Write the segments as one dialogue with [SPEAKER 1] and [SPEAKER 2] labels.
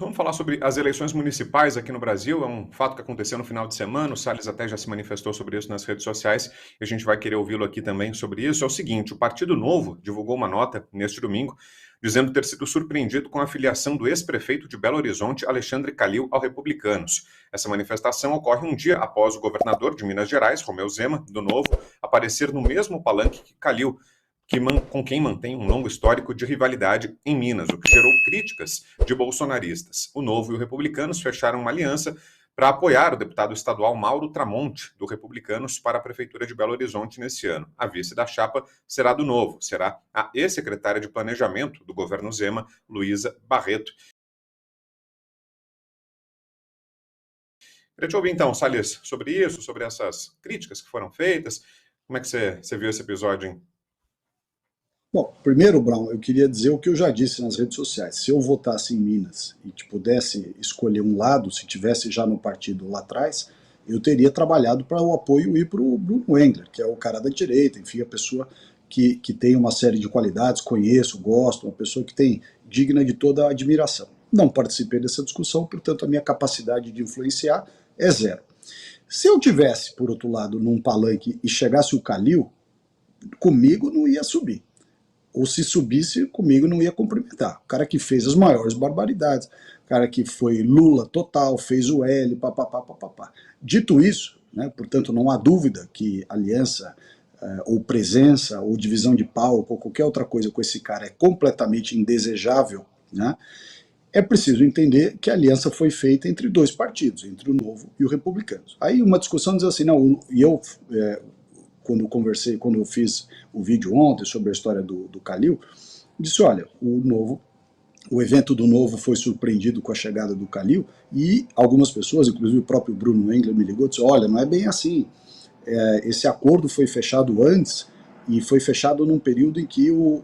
[SPEAKER 1] vamos falar sobre as eleições municipais aqui no Brasil. É um fato que aconteceu no final de semana. O Salles até já se manifestou sobre isso nas redes sociais e a gente vai querer ouvi-lo aqui também sobre isso. É o seguinte: o Partido Novo divulgou uma nota neste domingo dizendo ter sido surpreendido com a filiação do ex-prefeito de Belo Horizonte, Alexandre Calil, ao Republicanos. Essa manifestação ocorre um dia após o governador de Minas Gerais, Romeu Zema, do Novo, aparecer no mesmo palanque que Calil, com quem mantém um longo histórico de rivalidade em Minas, o que gerou críticas de bolsonaristas. O Novo e o Republicanos fecharam uma aliança para apoiar o deputado estadual Mauro Tramonte, do Republicanos, para a Prefeitura de Belo Horizonte nesse ano. A vice da chapa será do Novo, será a ex-secretária de Planejamento do governo Zema, Luísa Barreto. Queria te ouvir então, Salles, sobre isso, sobre essas críticas que foram feitas. Como é que você viu esse episódio, hein?
[SPEAKER 2] Bom, primeiro, Brown, eu queria dizer o que eu já disse nas redes sociais. Se eu votasse em Minas e pudesse escolher um lado, se tivesse já no partido lá atrás, eu teria trabalhado para o apoio ir para o Bruno Engler, que é o cara da direita, enfim, a pessoa que tem uma série de qualidades, conheço, gosto, uma pessoa que tem digna de toda a admiração. Não participei dessa discussão, portanto a minha capacidade de influenciar é zero. Se eu tivesse, por outro lado, num palanque e chegasse o Calil, comigo não ia subir. Ou se subisse, comigo não ia cumprimentar. O cara que fez as maiores barbaridades, o cara que foi Lula total, fez o L, papapá. Dito isso, né, portanto, não há dúvida que aliança, ou presença, ou divisão de palco, ou qualquer outra coisa com esse cara é completamente indesejável, né, é preciso entender que a aliança foi feita entre dois partidos, entre o Novo e o Republicanos. Aí uma discussão diz assim, não, e eu... quando eu fiz o vídeo ontem sobre a história do Calil, disse, olha, o evento do Novo foi surpreendido com a chegada do Calil e algumas pessoas, inclusive o próprio Bruno Engler me ligou e disse, olha, não é bem assim, esse acordo foi fechado antes e foi fechado num período em que o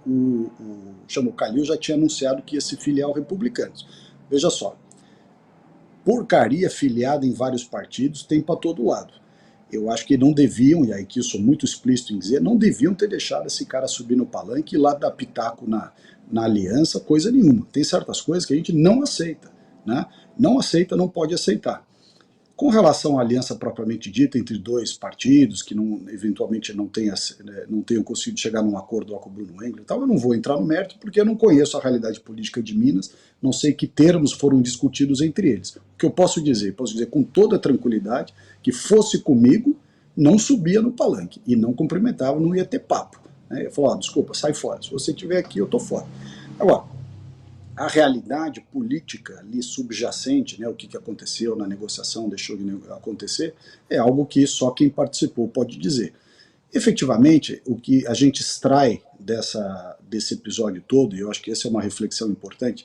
[SPEAKER 2] Calil já tinha anunciado que ia se filiar ao Republicanos. Veja só, porcaria filiada em vários partidos tem para todo lado. Eu acho que não deviam, e aí que eu sou muito explícito em dizer, não deviam ter deixado esse cara subir no palanque e lá dar pitaco na aliança, coisa nenhuma. Tem certas coisas que a gente não aceita, né? Não aceita, não pode aceitar. Com relação à aliança propriamente dita entre dois partidos, que eventualmente não tenham conseguido chegar num acordo lá com o Bruno Engler e tal, eu não vou entrar no mérito porque eu não conheço a realidade política de Minas, não sei que termos foram discutidos entre eles. O que eu posso dizer com toda tranquilidade que fosse comigo, não subia no palanque e não cumprimentava, não ia ter papo. Né? Eu falava, desculpa, sai fora, se você estiver aqui eu tô fora. Agora, a realidade política ali subjacente, né, o que aconteceu na negociação, deixou de acontecer, é algo que só quem participou pode dizer. Efetivamente, o que a gente extrai desse episódio todo, e eu acho que essa é uma reflexão importante,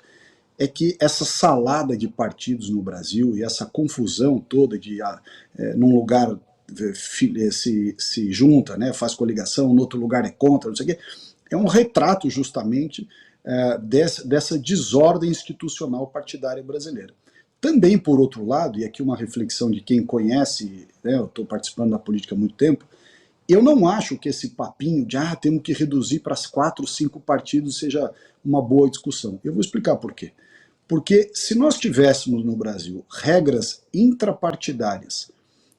[SPEAKER 2] é que essa salada de partidos no Brasil e essa confusão toda de num lugar se junta, né, faz coligação, no outro lugar é contra, não sei o quê, é um retrato justamente dessa desordem institucional partidária brasileira. Também, por outro lado, e aqui uma reflexão de quem conhece, né, eu estou participando da política há muito tempo, eu não acho que esse papinho de temos que reduzir para 4, 5 partidos seja uma boa discussão. Eu vou explicar por quê. Porque se nós tivéssemos no Brasil regras intrapartidárias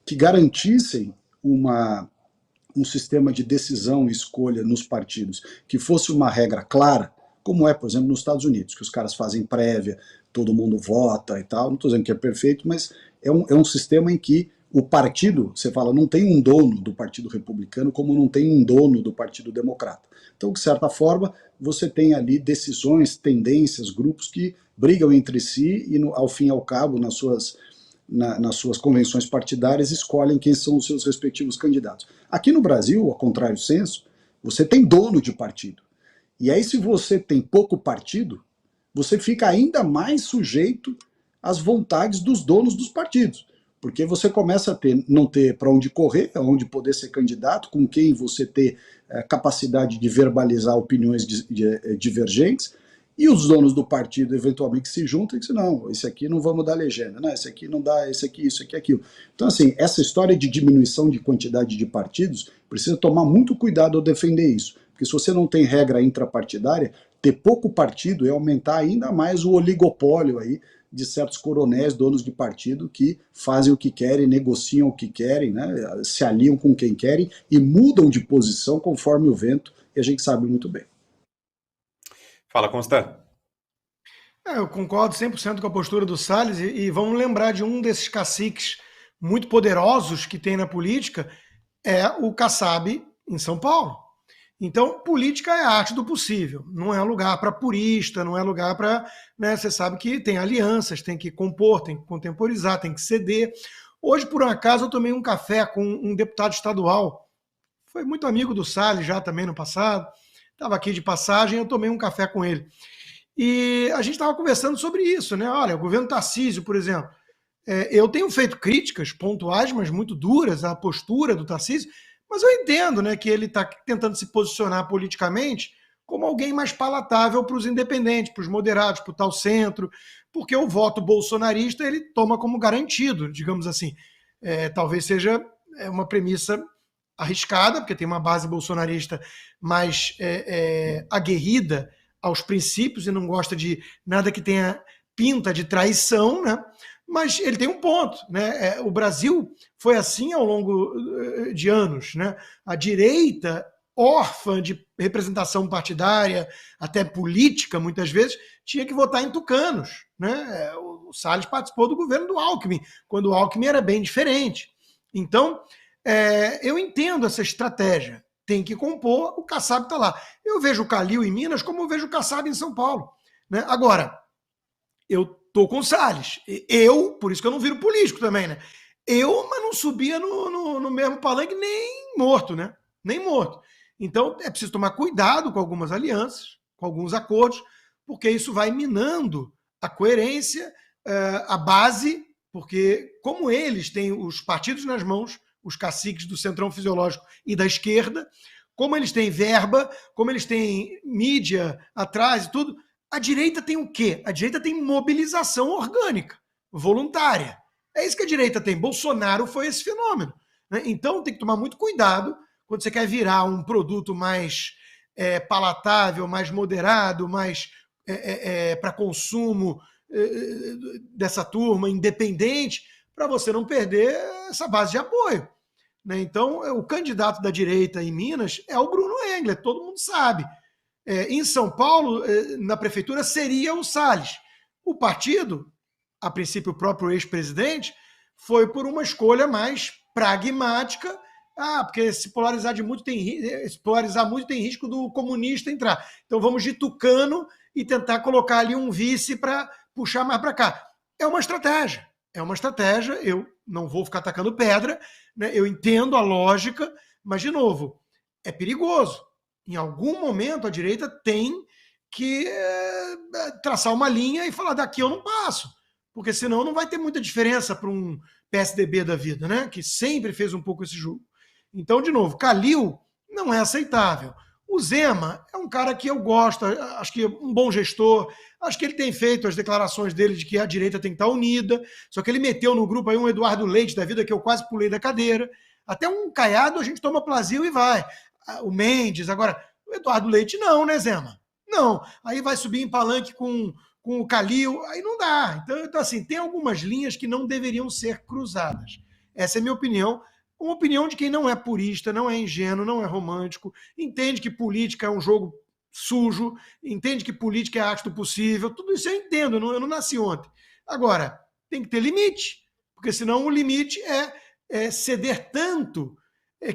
[SPEAKER 2] que garantissem um sistema de decisão e escolha nos partidos que fosse uma regra clara, como é, por exemplo, nos Estados Unidos, que os caras fazem prévia, todo mundo vota e tal, não estou dizendo que é perfeito, mas é um sistema em que o partido, você fala, não tem um dono do Partido Republicano como não tem um dono do Partido Democrata. Então, de certa forma, você tem ali decisões, tendências, grupos que brigam entre si e, ao fim e ao cabo, nas suas convenções partidárias, escolhem quem são os seus respectivos candidatos. Aqui no Brasil, ao contrário senso, você tem dono de partido. E aí, se você tem pouco partido, você fica ainda mais sujeito às vontades dos donos dos partidos. Porque você começa a não ter para onde correr, aonde poder ser candidato, com quem você ter capacidade de verbalizar opiniões divergentes, e os donos do partido eventualmente se juntam e dizem, não, esse aqui não vamos dar legenda, não, esse aqui não dá, esse aqui, isso aqui, aquilo. Então, assim, essa história de diminuição de quantidade de partidos, precisa tomar muito cuidado ao defender isso. Porque se você não tem regra intrapartidária, ter pouco partido é aumentar ainda mais o oligopólio aí de certos coronéis, donos de partido, que fazem o que querem, negociam o que querem, né, se aliam com quem querem e mudam de posição conforme o vento, e a gente sabe muito bem.
[SPEAKER 1] Fala, Constant.
[SPEAKER 3] Eu concordo 100% com a postura do Salles e vamos lembrar de um desses caciques muito poderosos que tem na política, é o Kassab em São Paulo. Então, política é a arte do possível, não é lugar para purista, não é lugar para... Né, você sabe que tem alianças, tem que compor, tem que contemporizar, tem que ceder. Hoje, por um acaso, eu tomei um café com um deputado estadual, foi muito amigo do Salles já também no passado, estava aqui de passagem, eu tomei um café com ele. E a gente estava conversando sobre isso, né? Olha, o governo Tarcísio, por exemplo, eu tenho feito críticas pontuais, mas muito duras à postura do Tarcísio, mas eu entendo, né, que ele está tentando se posicionar politicamente como alguém mais palatável para os independentes, para os moderados, para o tal centro, porque o voto bolsonarista ele toma como garantido, digamos assim. Talvez seja uma premissa arriscada, porque tem uma base bolsonarista mais aguerrida aos princípios e não gosta de nada que tenha pinta de traição, né? Mas ele tem um ponto, né? O Brasil foi assim ao longo de anos, né? A direita, órfã de representação partidária, até política, muitas vezes, tinha que votar em tucanos, né? O Salles participou do governo do Alckmin, quando o Alckmin era bem diferente. Então, eu entendo essa estratégia. Tem que compor, o Kassab está lá. Eu vejo o Calil em Minas como eu vejo o Kassab em São Paulo. Né? Agora, eu estou com o Salles. Por isso que eu não viro político também, né? Mas não subia no mesmo palanque nem morto, né? Nem morto. Então, é preciso tomar cuidado com algumas alianças, com alguns acordos, porque isso vai minando a coerência, a base, porque como eles têm os partidos nas mãos, os caciques do centrão fisiológico e da esquerda, como eles têm verba, como eles têm mídia atrás e tudo, a direita tem o quê? A direita tem mobilização orgânica, voluntária. É isso que a direita tem. Bolsonaro foi esse fenômeno. Né? Então tem que tomar muito cuidado quando você quer virar um produto mais palatável, mais moderado, mais para consumo dessa turma, independente, para você não perder essa base de apoio. Né? Então, o candidato da direita em Minas é o Bruno Engler, todo mundo sabe. Em São Paulo, na prefeitura, seria o Salles. O partido, a princípio o próprio ex-presidente, foi por uma escolha mais pragmática, porque se polarizar muito tem risco do comunista entrar. Então vamos de tucano e tentar colocar ali um vice para puxar mais para cá. É uma estratégia, eu não vou ficar atacando pedra, né? Eu entendo a lógica, mas, de novo, é perigoso. Em algum momento, a direita tem que traçar uma linha e falar, daqui eu não passo, porque senão não vai ter muita diferença para um PSDB da vida, né? Que sempre fez um pouco esse jogo. Então, de novo, Calil não é aceitável. O Zema é um cara que eu gosto, acho que é um bom gestor, acho que ele tem feito as declarações dele de que a direita tem que estar unida, só que ele meteu no grupo aí um Eduardo Leite da vida que eu quase pulei da cadeira, até um Caiado a gente toma Plasil e vai. O Mendes, agora, o Eduardo Leite não, né, Zema? Não, aí vai subir em palanque com o Calil, aí não dá. Então, assim, tem algumas linhas que não deveriam ser cruzadas. Essa é a minha opinião. Uma opinião de quem não é purista, não é ingênuo, não é romântico, entende que política é um jogo sujo, entende que política é a arte do possível, tudo isso eu entendo, eu não nasci ontem. Agora, tem que ter limite, porque senão o limite é ceder tanto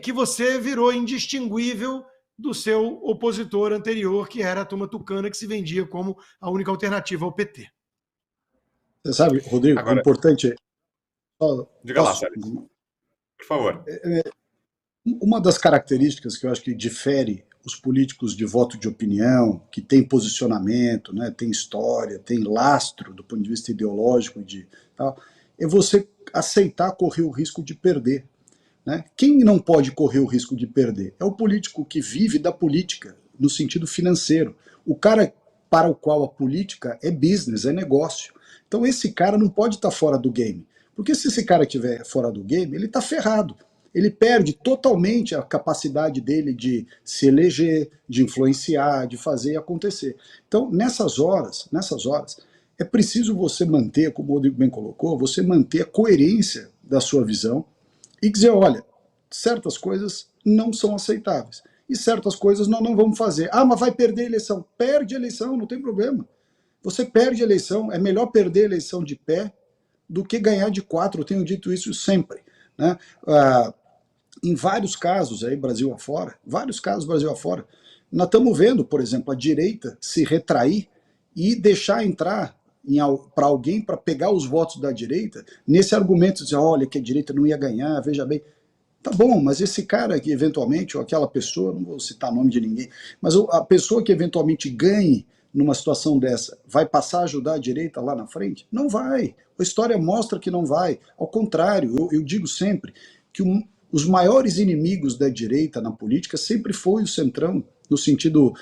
[SPEAKER 3] que você virou indistinguível do seu opositor anterior, que era a turma tucana, que se vendia como a única alternativa ao PT.
[SPEAKER 2] Você sabe, Rodrigo,
[SPEAKER 1] Agora,
[SPEAKER 2] o importante é...
[SPEAKER 1] Diga lá, Salles. Por favor.
[SPEAKER 2] Uma das características que eu acho que difere os políticos de voto de opinião, que tem posicionamento, né, tem história, tem lastro do ponto de vista ideológico, é você aceitar correr o risco de perder. Né? Quem não pode correr o risco de perder? É o político que vive da política, no sentido financeiro. O cara para o qual a política é business, é negócio. Então esse cara não pode estar fora do game. Porque se esse cara estiver fora do game, ele está ferrado. Ele perde totalmente a capacidade dele de se eleger, de influenciar, de fazer acontecer. Então, nessas horas, é preciso você manter, como o Rodrigo bem colocou, você manter a coerência da sua visão e dizer, olha, certas coisas não são aceitáveis e certas coisas nós não vamos fazer. Ah, mas vai perder a eleição. Perde a eleição, não tem problema. Você perde a eleição, é melhor perder a eleição de pé do que ganhar de 4, eu tenho dito isso sempre, né? Em vários casos aí, Brasil afora, nós estamos vendo, por exemplo, a direita se retrair e deixar entrar para alguém para pegar os votos da direita, nesse argumento de dizer, olha, que a direita não ia ganhar, veja bem. Tá bom, mas esse cara que eventualmente, ou aquela pessoa, não vou citar nome de ninguém, mas a pessoa que eventualmente ganhe numa situação dessa, vai passar a ajudar a direita lá na frente? Não vai. A história mostra que não vai. Ao contrário, eu digo sempre que os maiores inimigos da direita na política sempre foi o centrão, no sentido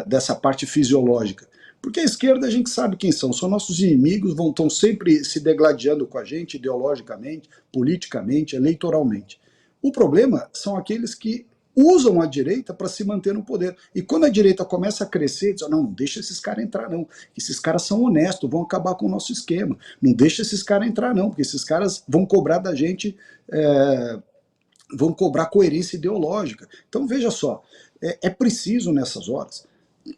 [SPEAKER 2] dessa parte fisiológica. Porque a esquerda a gente sabe quem são nossos inimigos, estão sempre se degladiando com a gente ideologicamente, politicamente, eleitoralmente. O problema são aqueles que usam a direita para se manter no poder. E quando a direita começa a crescer, diz, não deixa esses caras entrar não, esses caras são honestos, vão acabar com o nosso esquema, não deixa esses caras entrar não, porque esses caras vão cobrar da gente, vão cobrar coerência ideológica. Então veja só, é preciso nessas horas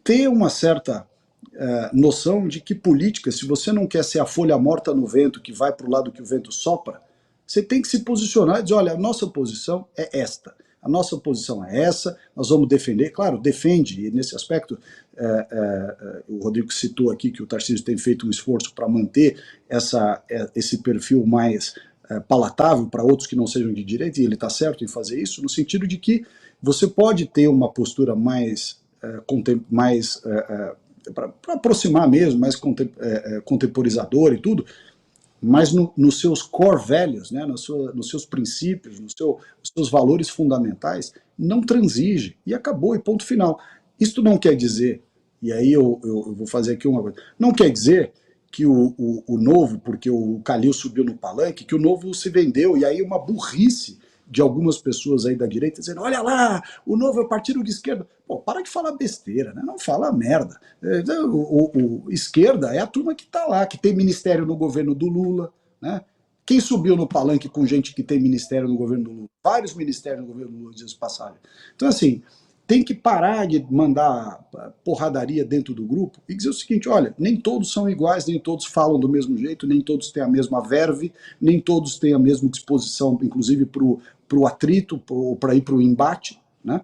[SPEAKER 2] ter uma certa noção de que política, se você não quer ser a folha morta no vento que vai para o lado que o vento sopra, você tem que se posicionar e dizer, olha, a nossa posição é esta, a nossa posição é essa, nós vamos defender, claro, defende, e nesse aspecto o Rodrigo citou aqui que o Tarcísio tem feito um esforço para manter esse perfil mais palatável para outros que não sejam de direita, e ele está certo em fazer isso, no sentido de que você pode ter uma postura mais para aproximar mesmo, mais contemporizadora e tudo, mas nos seus core values, né, nos seus princípios, nos seus valores fundamentais, não transige, e acabou, e ponto final. Isto não quer dizer, e aí eu vou fazer aqui uma coisa, não quer dizer que o Novo, porque o Calil subiu no palanque, que o Novo se vendeu, e aí uma burrice de algumas pessoas aí da direita dizendo, olha lá, o Novo é partido de esquerda. Pô, para de falar besteira, né? Não fala merda. Esquerda é a turma que está lá, que tem ministério no governo do Lula, né? Quem subiu no palanque com gente que tem ministério no governo do Lula? Vários ministérios no governo do Lula, dias passados. Então, assim, tem que parar de mandar porradaria dentro do grupo e dizer o seguinte, olha, nem todos são iguais, nem todos falam do mesmo jeito, nem todos têm a mesma verve, nem todos têm a mesma disposição, inclusive para o atrito, ou para ir para o embate, né?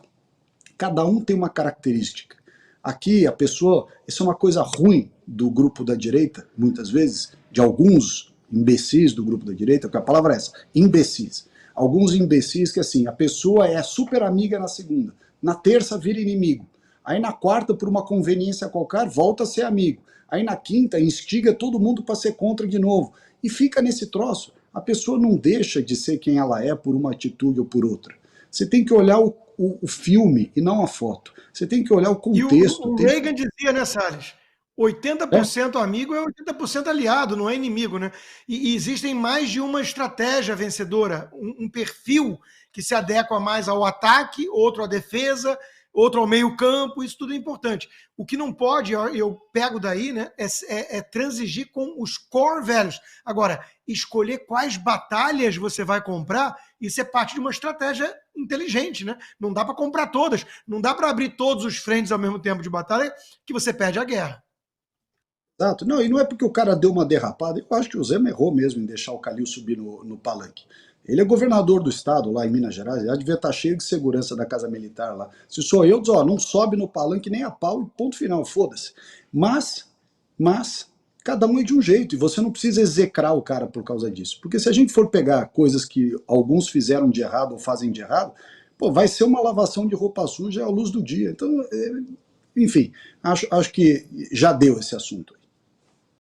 [SPEAKER 2] Cada um tem uma característica. Aqui a pessoa, isso é uma coisa ruim do grupo da direita, muitas vezes, de alguns imbecis do grupo da direita, porque a palavra é essa, imbecis. Alguns imbecis que assim, a pessoa é super amiga na segunda, na terça vira inimigo, aí na quarta, por uma conveniência qualquer, volta a ser amigo, aí na quinta instiga todo mundo para ser contra de novo, e fica nesse troço. A pessoa não deixa de ser quem ela é por uma atitude ou por outra. Você tem que olhar o filme e não a foto. Você tem que olhar o contexto.
[SPEAKER 3] E o Reagan dizia, né, Salles? 80% amigo é 80% aliado, não é inimigo, né? E existem mais de uma estratégia vencedora, um perfil que se adequa mais ao ataque, outro à defesa, outro ao meio campo, isso tudo é importante. O que não pode, eu pego daí, né, é transigir com os core values. Agora, escolher quais batalhas você vai comprar, isso é parte de uma estratégia inteligente, né? Não dá para comprar todas, não dá para abrir todos os frentes ao mesmo tempo de batalha, que você perde a guerra.
[SPEAKER 2] Exato. Não, e não é porque o cara deu uma derrapada, eu acho que o Zema errou mesmo em deixar o Calil subir no palanque. Ele é governador do estado lá em Minas Gerais, já devia estar cheio de segurança da Casa Militar lá. Se sou eu, diz, ó, não sobe no palanque nem a pau e ponto final, foda-se. Mas, cada um é de um jeito, e você não precisa execrar o cara por causa disso. Porque se a gente for pegar coisas que alguns fizeram de errado ou fazem de errado, pô, vai ser uma lavação de roupa suja à luz do dia. Então, enfim, acho que já deu esse assunto.